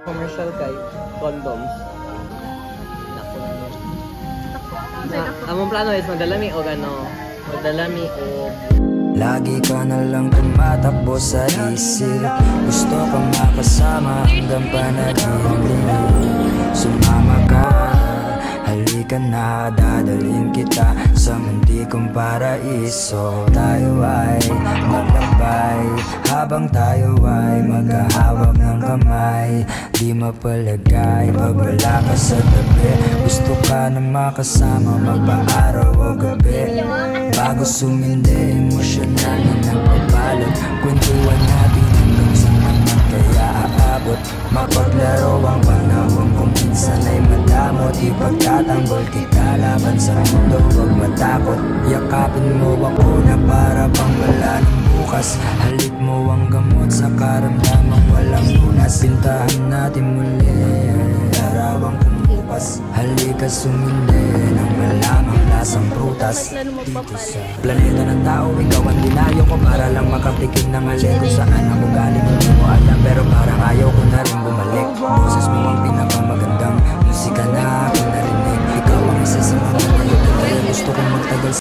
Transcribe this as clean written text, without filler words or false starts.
Commercial kay condoms. Nako na. Among plano is magdalami o magdalami o lagi ka na lang tumatakbo sa isip. Gusto kang makasama hanggang panaginip. Sumama ka, halika na, dadalhin kita sa muntikong paraiso. Tayo ay maglakbay habang tayo ay magkahawak ng kamay. Di mapalagay pag wala ka sa tabi. Gusto ka na makasama magpa-araw o gabi. Bago sumindi, emosyonal na nagpabalot. Kwentuhan natin hanggang sa naman kaya aabot. Mapaglaro ang panahon kung minsan ay madamot. Ipagtatanggol kita laban sa mundo, huwag matakot. Yakapin mo ako na para bang wala ng bukas. Halik mo ang gamot sa karamdamang walang lunas. Pintahan natin muli larawang kumupas. Halika sumindi ng malamang lasang prutas. Dito sa planeta ng tao, ikaw ang dinayo ko para lang makatikim ng alin kung saan ako galing.